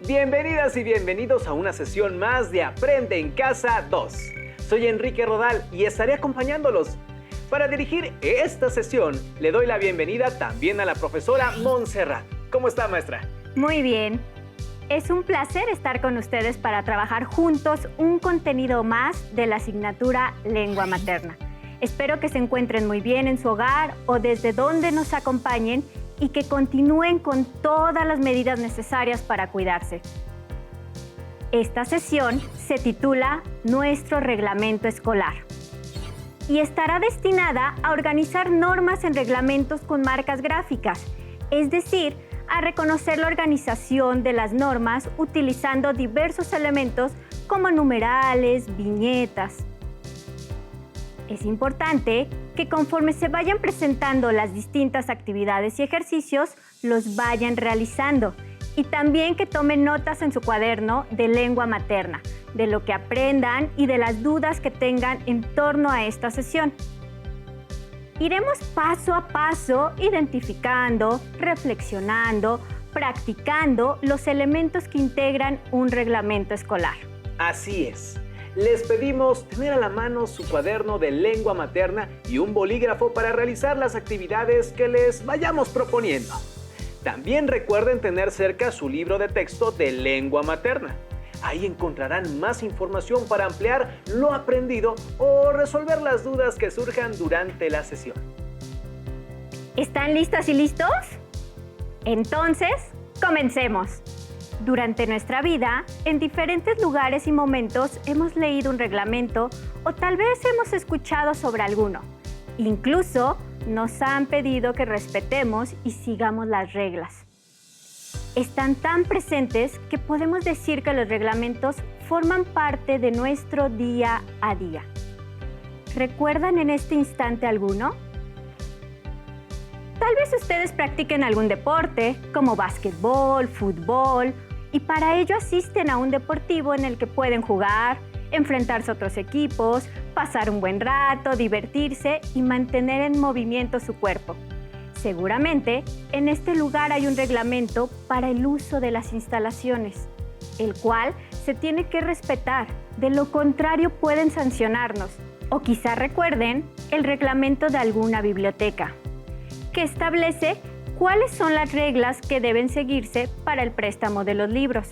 Bienvenidas y bienvenidos a una sesión más de Aprende en Casa 2. Soy Enrique Rodal y estaré acompañándolos. Para dirigir esta sesión, le doy la bienvenida también a la profesora Montserrat. ¿Cómo está, maestra? Muy bien. Es un placer estar con ustedes para trabajar juntos un contenido más de la asignatura Lengua Materna. Espero que se encuentren muy bien en su hogar o desde donde nos acompañen y que continúen con todas las medidas necesarias para cuidarse. Esta sesión se titula Nuestro Reglamento Escolar y estará destinada a organizar normas en reglamentos con marcas gráficas, es decir, a reconocer la organización de las normas utilizando diversos elementos como numerales, viñetas. Es importante que conforme se vayan presentando las distintas actividades y ejercicios, los vayan realizando y también que tomen notas en su cuaderno de lengua materna, de lo que aprendan y de las dudas que tengan en torno a esta sesión. Iremos paso a paso identificando, reflexionando, practicando los elementos que integran un reglamento escolar. Así es. Les pedimos tener a la mano su cuaderno de lengua materna y un bolígrafo para realizar las actividades que les vayamos proponiendo. También recuerden tener cerca su libro de texto de lengua materna. Ahí encontrarán más información para ampliar lo aprendido o resolver las dudas que surjan durante la sesión. ¿Están listas y listos? Entonces, comencemos. Durante nuestra vida, en diferentes lugares y momentos hemos leído un reglamento o tal vez hemos escuchado sobre alguno. Incluso nos han pedido que respetemos y sigamos las reglas. Están tan presentes que podemos decir que los reglamentos forman parte de nuestro día a día. ¿Recuerdan en este instante alguno? Tal vez ustedes practiquen algún deporte, como básquetbol, fútbol, y para ello asisten a un deportivo en el que pueden jugar, enfrentarse a otros equipos, pasar un buen rato, divertirse y mantener en movimiento su cuerpo. Seguramente, en este lugar hay un reglamento para el uso de las instalaciones, el cual se tiene que respetar, de lo contrario pueden sancionarnos. O quizá recuerden el reglamento de alguna biblioteca, que establece cuáles son las reglas que deben seguirse para el préstamo de los libros,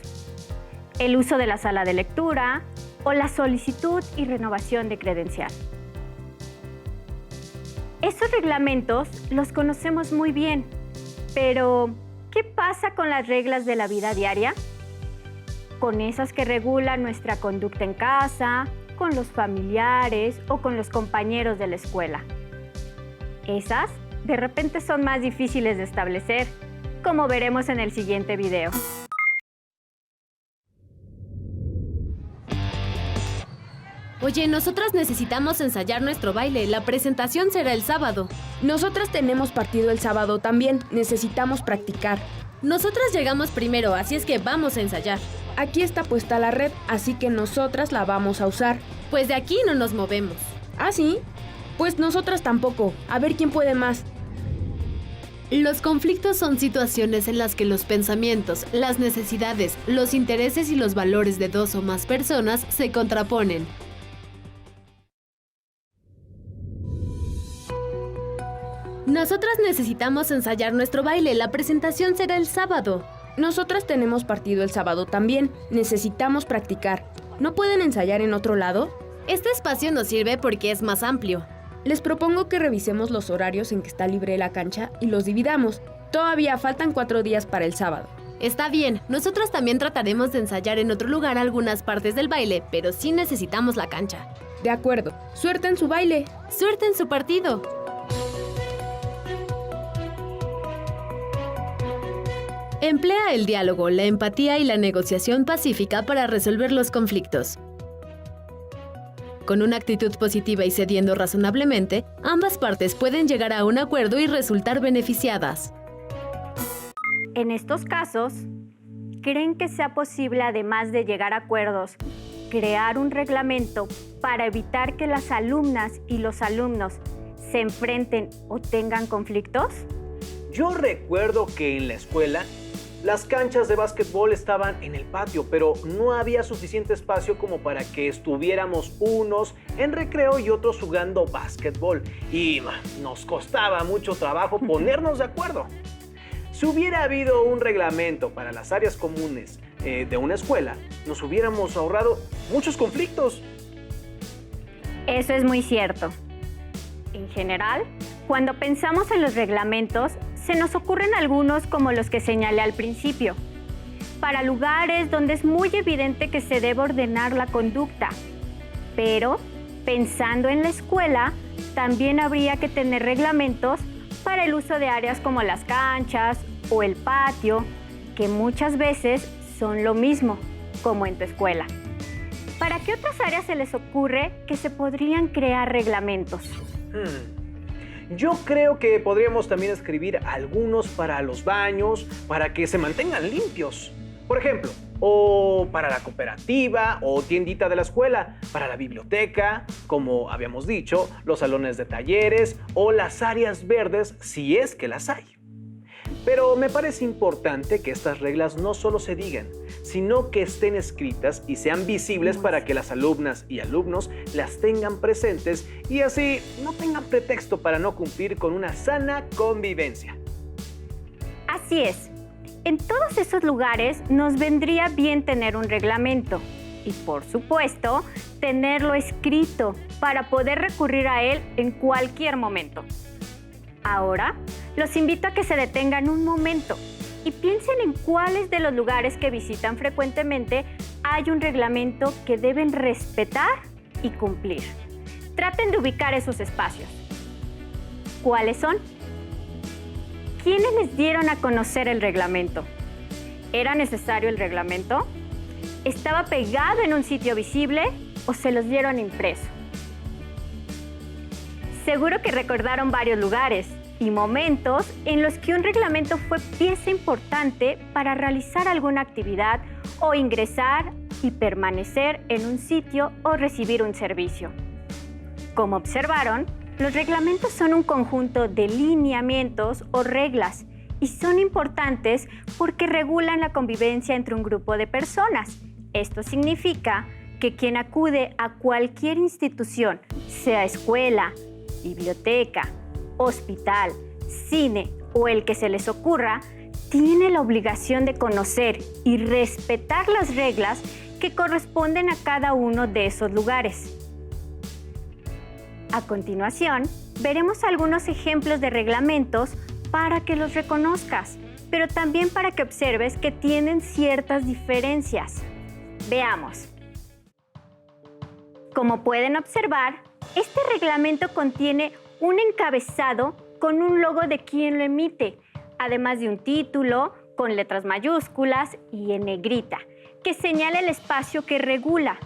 el uso de la sala de lectura o la solicitud y renovación de credencial. Esos reglamentos los conocemos muy bien, pero ¿qué pasa con las reglas de la vida diaria? Con esas que regulan nuestra conducta en casa, con los familiares o con los compañeros de la escuela. Esas de repente son más difíciles de establecer, como veremos en el siguiente video. Oye, nosotras necesitamos ensayar nuestro baile. La presentación será el sábado. Nosotras tenemos partido el sábado también. Necesitamos practicar. Nosotras llegamos primero, así es que vamos a ensayar. Aquí está puesta la red, así que nosotras la vamos a usar. Pues de aquí no nos movemos. ¿Ah, sí? Pues nosotras tampoco. A ver quién puede más. Los conflictos son situaciones en las que los pensamientos, las necesidades, los intereses y los valores de dos o más personas se contraponen. Nosotras necesitamos ensayar nuestro baile. La presentación será el sábado. Nosotras tenemos partido el sábado también. Necesitamos practicar. ¿No pueden ensayar en otro lado? Este espacio nos sirve porque es más amplio. Les propongo que revisemos los horarios en que está libre la cancha y los dividamos. Todavía faltan 4 días para el sábado. Está bien, nosotros también trataremos de ensayar en otro lugar algunas partes del baile, pero sí necesitamos la cancha. De acuerdo. Suerte en su baile. Suerte en su partido. Emplea el diálogo, la empatía y la negociación pacífica para resolver los conflictos. Con una actitud positiva y cediendo razonablemente, ambas partes pueden llegar a un acuerdo y resultar beneficiadas. En estos casos, ¿creen que sea posible, además de llegar a acuerdos, crear un reglamento para evitar que las alumnas y los alumnos se enfrenten o tengan conflictos? Yo recuerdo que en la escuela Las canchas de básquetbol estaban en el patio, pero no había suficiente espacio como para que estuviéramos unos en recreo y otros jugando básquetbol. Y nos costaba mucho trabajo ponernos de acuerdo. Si hubiera habido un reglamento para las áreas comunes de una escuela, nos hubiéramos ahorrado muchos conflictos. Eso es muy cierto. En general, cuando pensamos en los reglamentos, se nos ocurren algunos como los que señalé al principio. Para lugares donde es muy evidente que se debe ordenar la conducta. Pero, pensando en la escuela, también habría que tener reglamentos para el uso de áreas como las canchas o el patio, que muchas veces son lo mismo, como en tu escuela. ¿Para qué otras áreas se les ocurre que se podrían crear reglamentos? Yo creo que podríamos también escribir algunos para los baños, para que se mantengan limpios. Por ejemplo, o para la cooperativa o tiendita de la escuela, para la biblioteca, como habíamos dicho, los salones de talleres o las áreas verdes, si es que las hay. Pero me parece importante que estas reglas no solo se digan, sino que estén escritas y sean visibles para que las alumnas y alumnos las tengan presentes y así no tengan pretexto para no cumplir con una sana convivencia. Así es. En todos esos lugares nos vendría bien tener un reglamento y, por supuesto, tenerlo escrito para poder recurrir a él en cualquier momento. Ahora, los invito a que se detengan un momento y piensen en cuáles de los lugares que visitan frecuentemente hay un reglamento que deben respetar y cumplir. Traten de ubicar esos espacios. ¿Cuáles son? ¿Quiénes les dieron a conocer el reglamento? ¿Era necesario el reglamento? ¿Estaba pegado en un sitio visible o se los dieron impreso? Seguro que recordaron varios lugares y momentos en los que un reglamento fue pieza importante para realizar alguna actividad o ingresar y permanecer en un sitio o recibir un servicio. Como observaron, los reglamentos son un conjunto de lineamientos o reglas y son importantes porque regulan la convivencia entre un grupo de personas. Esto significa que quien acude a cualquier institución, sea escuela, biblioteca, hospital, cine o el que se les ocurra, tiene la obligación de conocer y respetar las reglas que corresponden a cada uno de esos lugares. A continuación, veremos algunos ejemplos de reglamentos para que los reconozcas, pero también para que observes que tienen ciertas diferencias. Veamos. Como pueden observar, este reglamento contiene un encabezado con un logo de quien lo emite, además de un título con letras mayúsculas y en negrita, que señala el espacio que regula.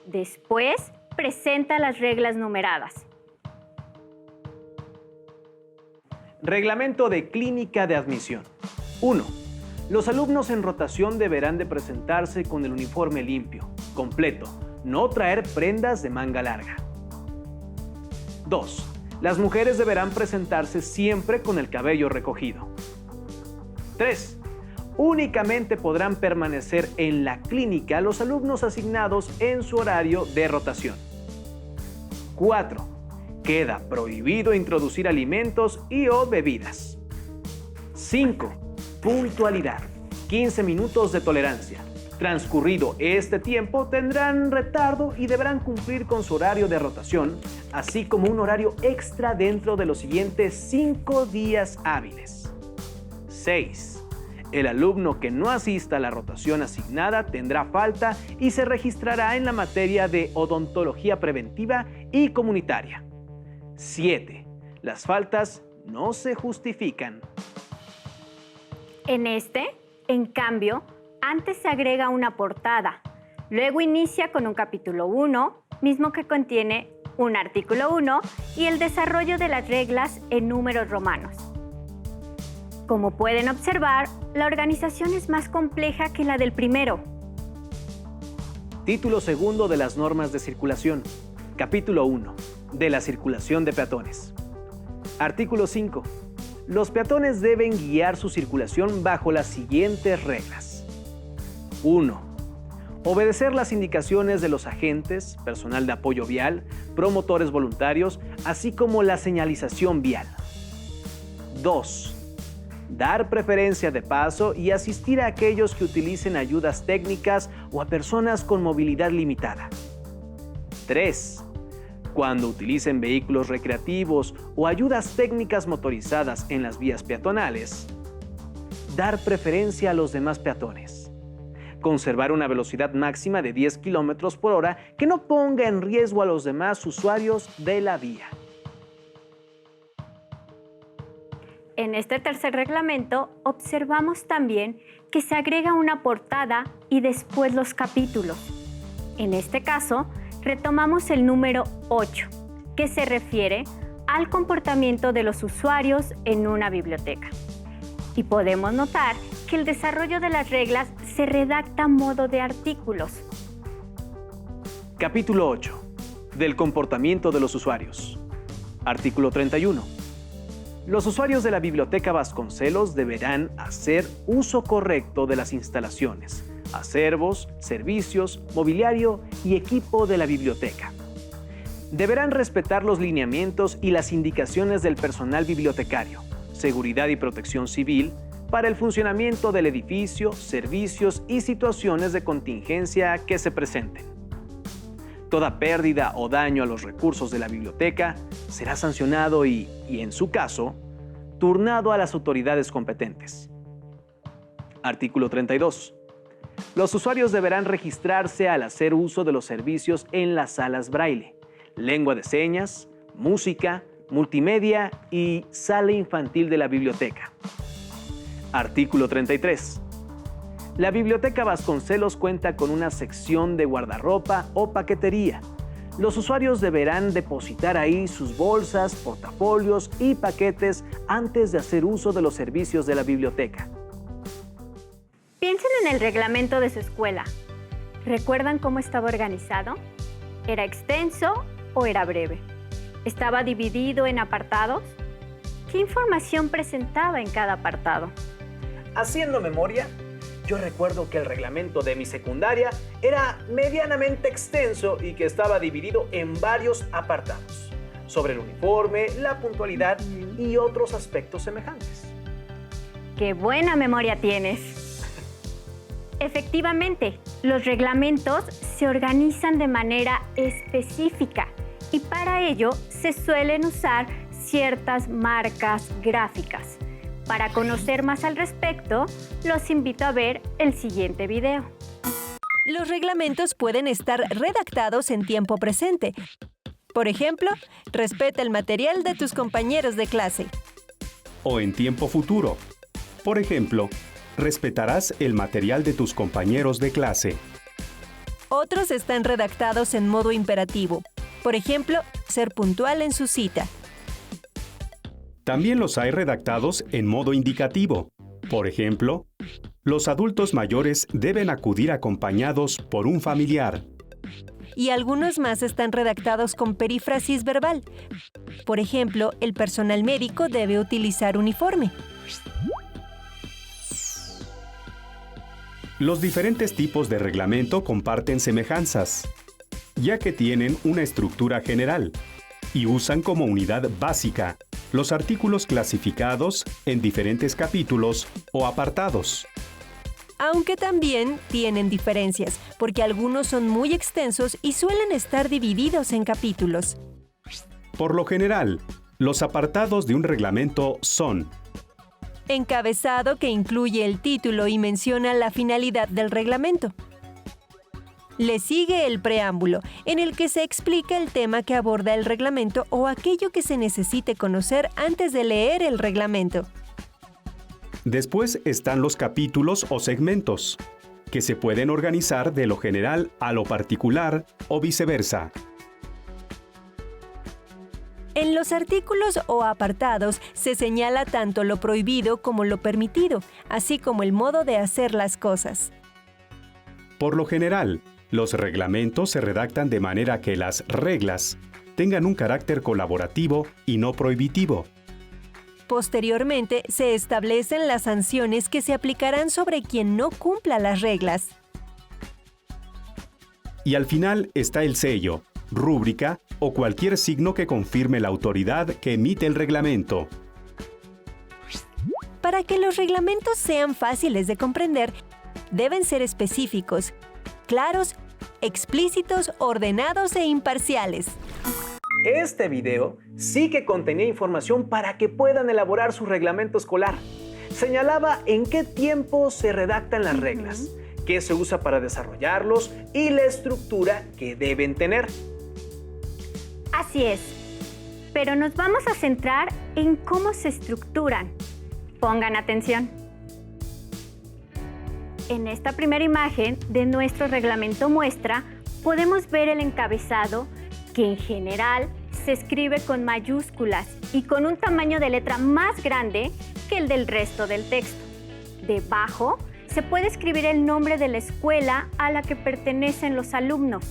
Después, presenta las reglas numeradas. Reglamento de clínica de admisión. 1. Los alumnos en rotación deberán de presentarse con el uniforme limpio, completo, no traer prendas de manga larga. 2. Las mujeres deberán presentarse siempre con el cabello recogido. 3. Únicamente podrán permanecer en la clínica los alumnos asignados en su horario de rotación. 4. Queda prohibido introducir alimentos y o bebidas. 5. Puntualidad. 15 minutos de tolerancia. Transcurrido este tiempo, tendrán retardo y deberán cumplir con su horario de rotación, así como un horario extra dentro de los siguientes 5 días hábiles. 6. El alumno que no asista a la rotación asignada tendrá falta y se registrará en la materia de odontología preventiva y comunitaria. 7. Las faltas no se justifican. En cambio, antes se agrega una portada, luego inicia con un capítulo 1, mismo que contiene un artículo 1 y el desarrollo de las reglas en números romanos. Como pueden observar, la organización es más compleja que la del primero. Título segundo de las normas de circulación. Capítulo 1. De la circulación de peatones. Artículo 5. Los peatones deben guiar su circulación bajo las siguientes reglas. 1. Obedecer las indicaciones de los agentes, personal de apoyo vial, promotores voluntarios, así como la señalización vial. 2. Dar preferencia de paso y asistir a aquellos que utilicen ayudas técnicas o a personas con movilidad limitada. 3. Cuando utilicen vehículos recreativos o ayudas técnicas motorizadas en las vías peatonales, dar preferencia a los demás peatones. Conservar una velocidad máxima de 10 km por hora que no ponga en riesgo a los demás usuarios de la vía. En este tercer reglamento observamos también que se agrega una portada y después los capítulos. En este caso, retomamos el número 8, que se refiere al comportamiento de los usuarios en una biblioteca. Y podemos notar que el desarrollo de las reglas se redacta a modo de artículos. Capítulo 8. Del comportamiento de los usuarios. Artículo 31. Los usuarios de la Biblioteca Vasconcelos deberán hacer uso correcto de las instalaciones, acervos, servicios, mobiliario y equipo de la biblioteca. Deberán respetar los lineamientos y las indicaciones del personal bibliotecario, seguridad y protección civil, para el funcionamiento del edificio, servicios y situaciones de contingencia que se presenten. Toda pérdida o daño a los recursos de la biblioteca será sancionado y, en su caso, turnado a las autoridades competentes. Artículo 32. Los usuarios deberán registrarse al hacer uso de los servicios en las salas braille, lengua de señas, música, multimedia y sala infantil de la biblioteca. Artículo 33. La Biblioteca Vasconcelos cuenta con una sección de guardarropa o paquetería. Los usuarios deberán depositar ahí sus bolsas, portafolios y paquetes antes de hacer uso de los servicios de la biblioteca. Piensen en el reglamento de su escuela. ¿Recuerdan cómo estaba organizado? ¿Era extenso o era breve? ¿Estaba dividido en apartados? ¿Qué información presentaba en cada apartado? Haciendo memoria, yo recuerdo que el reglamento de mi secundaria era medianamente extenso y que estaba dividido en varios apartados, sobre el uniforme, la puntualidad y otros aspectos semejantes. ¡Qué buena memoria tienes! Efectivamente, los reglamentos se organizan de manera específica y para ello se suelen usar ciertas marcas gráficas. Para conocer más al respecto, los invito a ver el siguiente video. Los reglamentos pueden estar redactados en tiempo presente. Por ejemplo, respeta el material de tus compañeros de clase. O en tiempo futuro. Por ejemplo, respetarás el material de tus compañeros de clase. Otros están redactados en modo imperativo. Por ejemplo, ser puntual en su cita. También los hay redactados en modo indicativo. Por ejemplo, los adultos mayores deben acudir acompañados por un familiar. Y algunos más están redactados con perífrasis verbal. Por ejemplo, el personal médico debe utilizar uniforme. Los diferentes tipos de reglamento comparten semejanzas, ya que tienen una estructura general y usan como unidad básica los artículos clasificados en diferentes capítulos o apartados. Aunque también tienen diferencias, porque algunos son muy extensos y suelen estar divididos en capítulos. Por lo general, los apartados de un reglamento son: encabezado, que incluye el título y menciona la finalidad del reglamento. Le sigue el preámbulo, en el que se explica el tema que aborda el reglamento o aquello que se necesite conocer antes de leer el reglamento. Después están los capítulos o segmentos, que se pueden organizar de lo general a lo particular o viceversa. En los artículos o apartados se señala tanto lo prohibido como lo permitido, así como el modo de hacer las cosas. Por lo general, los reglamentos se redactan de manera que las reglas tengan un carácter colaborativo y no prohibitivo. Posteriormente, se establecen las sanciones que se aplicarán sobre quien no cumpla las reglas. Y al final está el sello, rúbrica o cualquier signo que confirme la autoridad que emite el reglamento. Para que los reglamentos sean fáciles de comprender, deben ser específicos, claros, explícitos, ordenados e imparciales. Este video sí que contenía información para que puedan elaborar su reglamento escolar. Señalaba en qué tiempo se redactan las reglas, qué se usa para desarrollarlos y la estructura que deben tener. Así es, pero nos vamos a centrar en cómo se estructuran. Pongan atención. En esta primera imagen de nuestro reglamento muestra, podemos ver el encabezado que en general se escribe con mayúsculas y con un tamaño de letra más grande que el del resto del texto. Debajo se puede escribir el nombre de la escuela a la que pertenecen los alumnos.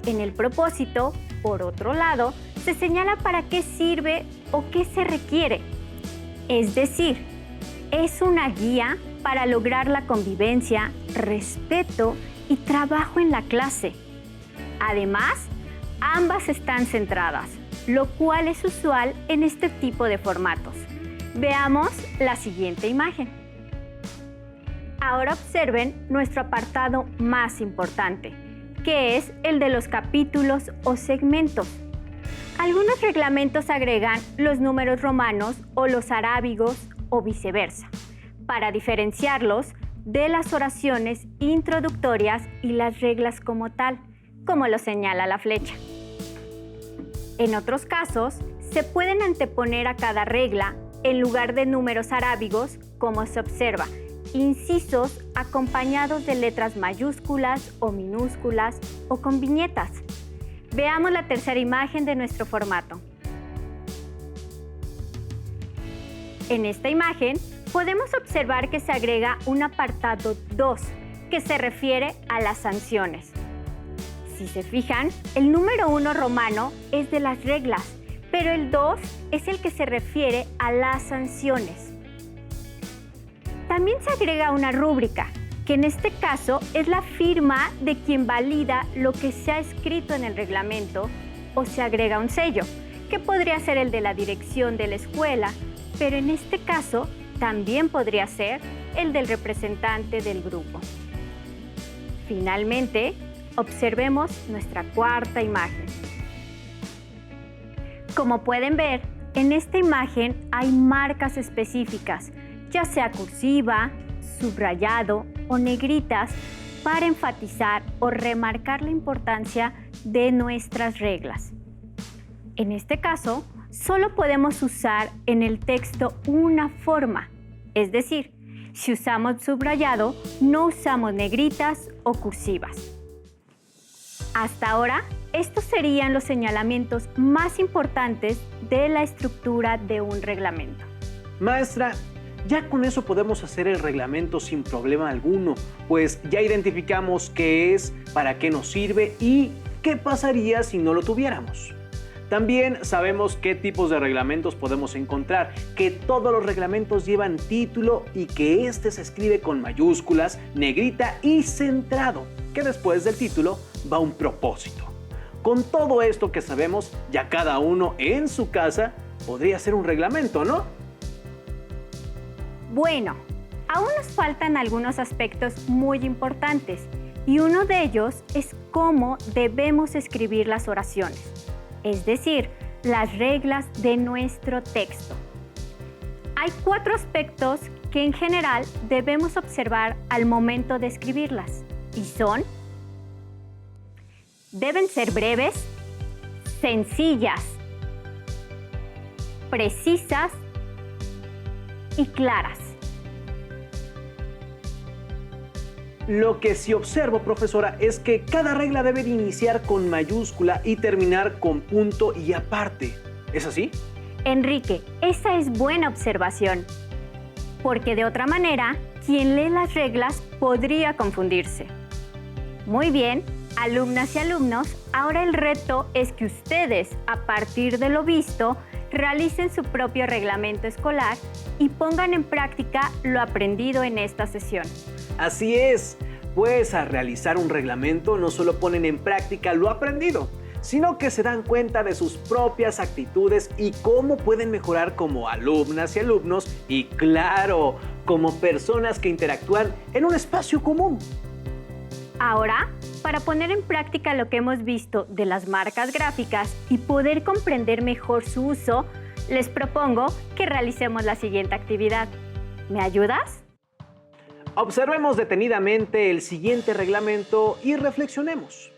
En el propósito, por otro lado, se señala para qué sirve o qué se requiere. Es decir, es una guía para lograr la convivencia, respeto y trabajo en la clase. Además, ambas están centradas, lo cual es usual en este tipo de formatos. Veamos la siguiente imagen. Ahora observen nuestro apartado más importante, que es el de los capítulos o segmentos. Algunos reglamentos agregan los números romanos o los arábigos o viceversa, para diferenciarlos de las oraciones introductorias y las reglas como tal, como lo señala la flecha. En otros casos, se pueden anteponer a cada regla, en lugar de números arábigos, como se observa, incisos acompañados de letras mayúsculas o minúsculas o con viñetas. Veamos la tercera imagen de nuestro formato. En esta imagen podemos observar que se agrega un apartado 2 que se refiere a las sanciones. Si se fijan, el número 1 romano es de las reglas, pero el 2 es el que se refiere a las sanciones. También se agrega una rúbrica, que en este caso es la firma de quien valida lo que se ha escrito en el reglamento, o se agrega un sello, que podría ser el de la dirección de la escuela, pero en este caso también podría ser el del representante del grupo. Finalmente, observemos nuestra cuarta imagen. Como pueden ver, en esta imagen hay marcas específicas, ya sea cursiva, subrayado o negritas, para enfatizar o remarcar la importancia de nuestras reglas. En este caso, solo podemos usar en el texto una forma, es decir, si usamos subrayado, no usamos negritas o cursivas. Hasta ahora, estos serían los señalamientos más importantes de la estructura de un reglamento. Maestra, ya con eso podemos hacer el reglamento sin problema alguno, pues ya identificamos qué es, para qué nos sirve y qué pasaría si no lo tuviéramos. También sabemos qué tipos de reglamentos podemos encontrar, que todos los reglamentos llevan título y que este se escribe con mayúsculas, negrita y centrado, que después del título va un propósito. Con todo esto que sabemos, ya cada uno en su casa podría hacer un reglamento, ¿no? Bueno, aún nos faltan algunos aspectos muy importantes y uno de ellos es cómo debemos escribir las oraciones, es decir, las reglas de nuestro texto. Hay 4 aspectos que en general debemos observar al momento de escribirlas y son: deben ser breves, sencillas, precisas y claras. Lo que sí observo, profesora, es que cada regla debe de iniciar con mayúscula y terminar con punto y aparte. ¿Es así? Enrique, esa es buena observación, porque de otra manera, quien lee las reglas podría confundirse. Muy bien, alumnas y alumnos, ahora el reto es que ustedes, a partir de lo visto, realicen su propio reglamento escolar y pongan en práctica lo aprendido en esta sesión. Así es, pues al realizar un reglamento no solo ponen en práctica lo aprendido, sino que se dan cuenta de sus propias actitudes y cómo pueden mejorar como alumnas y alumnos y, claro, como personas que interactúan en un espacio común. Ahora, para poner en práctica lo que hemos visto de las marcas gráficas y poder comprender mejor su uso, les propongo que realicemos la siguiente actividad. ¿Me ayudas? Observemos detenidamente el siguiente reglamento y reflexionemos.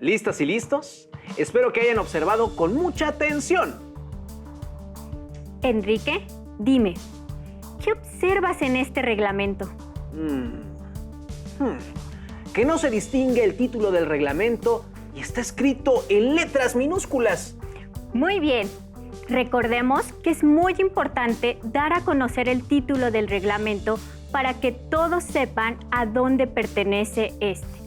¿Listas y listos? Espero que hayan observado con mucha atención. Enrique, dime, ¿qué observas en este reglamento? Que no se distingue el título del reglamento y está escrito en letras minúsculas. Muy bien. Recordemos que es muy importante dar a conocer el título del reglamento para que todos sepan a dónde pertenece este.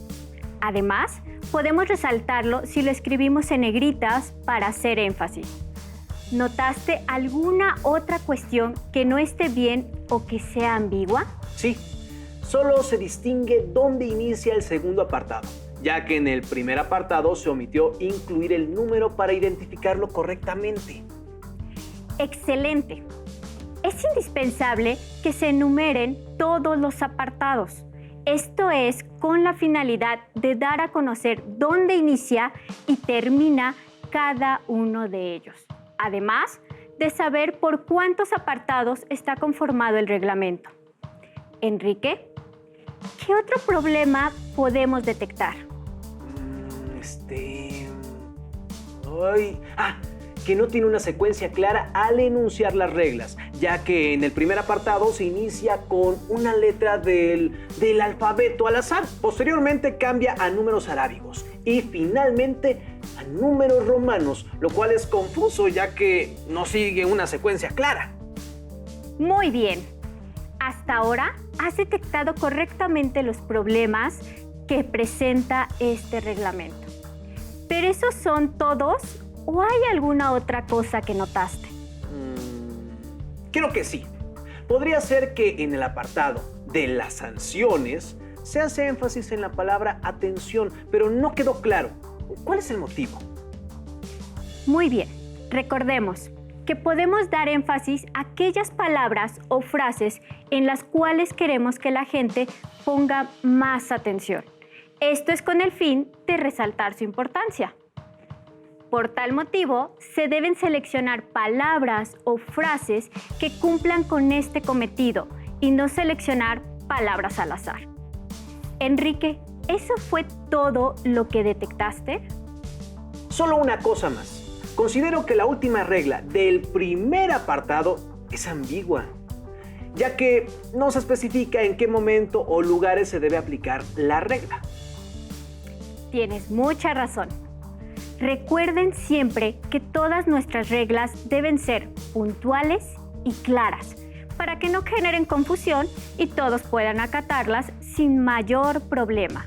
Además, podemos resaltarlo si lo escribimos en negritas para hacer énfasis. ¿Notaste alguna otra cuestión que no esté bien o que sea ambigua? Sí, solo se distingue dónde inicia el segundo apartado, ya que en el primer apartado se omitió incluir el número para identificarlo correctamente. ¡Excelente! Es indispensable que se enumeren todos los apartados. Esto es con la finalidad de dar a conocer dónde inicia y termina cada uno de ellos. Además de saber por cuántos apartados está conformado el reglamento. Enrique, ¿qué otro problema podemos detectar? Que no tiene una secuencia clara al enunciar las reglas, ya que en el primer apartado se inicia con una letra del alfabeto al azar, posteriormente cambia a números arábigos y finalmente a números romanos, lo cual es confuso ya que no sigue una secuencia clara. Muy bien. Hasta ahora has detectado correctamente los problemas que presenta este reglamento. ¿Pero esos son todos? ¿O hay alguna otra cosa que notaste? Creo que sí. Podría ser que en el apartado de las sanciones se hace énfasis en la palabra atención, pero no quedó claro. ¿Cuál es el motivo? Muy bien. Recordemos que podemos dar énfasis a aquellas palabras o frases en las cuales queremos que la gente ponga más atención. Esto es con el fin de resaltar su importancia. Por tal motivo, se deben seleccionar palabras o frases que cumplan con este cometido y no seleccionar palabras al azar. Enrique, ¿eso fue todo lo que detectaste? Solo una cosa más. Considero que la última regla del primer apartado es ambigua, ya que no se especifica en qué momento o lugares se debe aplicar la regla. Tienes mucha razón. Recuerden siempre que todas nuestras reglas deben ser puntuales y claras para que no generen confusión y todos puedan acatarlas sin mayor problema.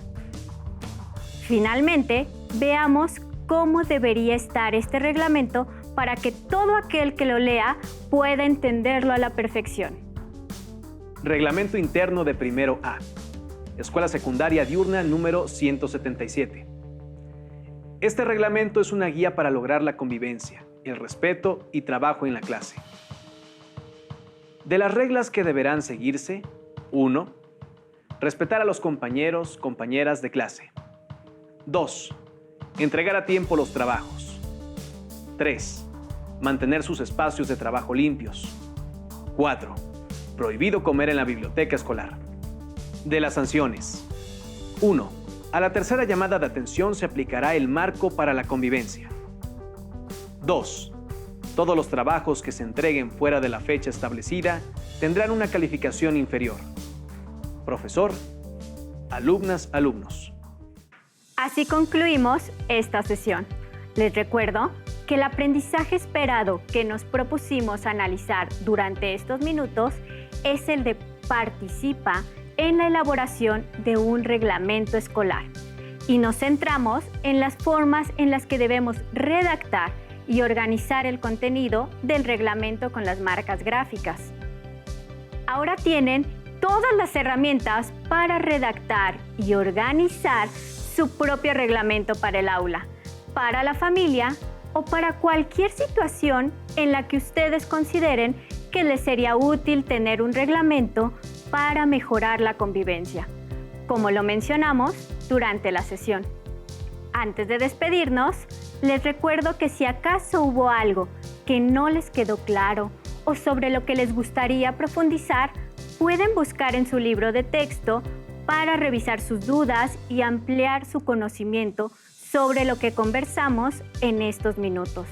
Finalmente, veamos cómo debería estar este reglamento para que todo aquel que lo lea pueda entenderlo a la perfección. Reglamento interno de primero A. Escuela Secundaria Diurna número 177. Este reglamento es una guía para lograr la convivencia, el respeto y trabajo en la clase. De las reglas que deberán seguirse: 1. Respetar a los compañeros, compañeras de clase. 2. Entregar a tiempo los trabajos. 3. Mantener sus espacios de trabajo limpios. 4. Prohibido comer en la biblioteca escolar. De las sanciones: 1. A la tercera llamada de atención se aplicará el marco para la convivencia. 2. Todos los trabajos que se entreguen fuera de la fecha establecida tendrán una calificación inferior. Profesor, alumnas, alumnos. Así concluimos esta sesión. Les recuerdo que el aprendizaje esperado que nos propusimos analizar durante estos minutos es el de participa en la elaboración de un reglamento escolar. Y nos centramos en las formas en las que debemos redactar y organizar el contenido del reglamento con las marcas gráficas. Ahora tienen todas las herramientas para redactar y organizar su propio reglamento para el aula, para la familia o para cualquier situación en la que ustedes consideren que les sería útil tener un reglamento para mejorar la convivencia, como lo mencionamos durante la sesión. Antes de despedirnos, les recuerdo que si acaso hubo algo que no les quedó claro o sobre lo que les gustaría profundizar, pueden buscar en su libro de texto para revisar sus dudas y ampliar su conocimiento sobre lo que conversamos en estos minutos.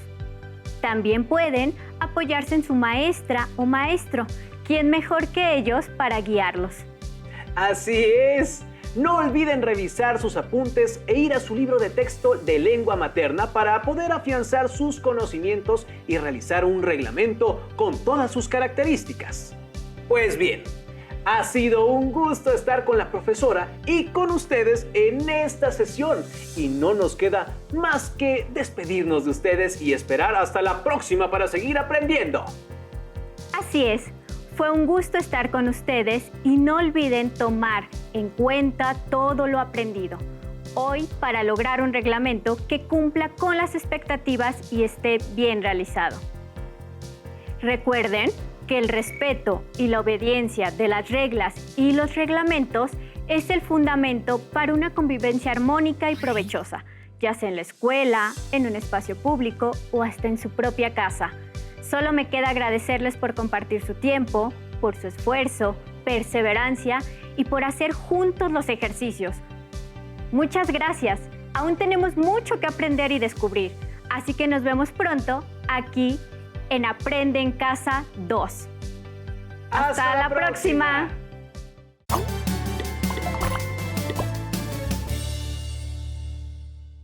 También pueden apoyarse en su maestra o maestro, ¿quién mejor que ellos para guiarlos? Así es. No olviden revisar sus apuntes e ir a su libro de texto de lengua materna para poder afianzar sus conocimientos y realizar un reglamento con todas sus características. Pues bien, ha sido un gusto estar con la profesora y con ustedes en esta sesión y no nos queda más que despedirnos de ustedes y esperar hasta la próxima para seguir aprendiendo. Así es, fue un gusto estar con ustedes y no olviden tomar en cuenta todo lo aprendido hoy para lograr un reglamento que cumpla con las expectativas y esté bien realizado. Recuerden que el respeto y la obediencia de las reglas y los reglamentos es el fundamento para una convivencia armónica y provechosa, ya sea en la escuela, en un espacio público o hasta en su propia casa. Solo me queda agradecerles por compartir su tiempo, por su esfuerzo, perseverancia y por hacer juntos los ejercicios. Muchas gracias. Aún tenemos mucho que aprender y descubrir, así que nos vemos pronto aquí en Aprende en Casa 2. ¡Hasta la próxima!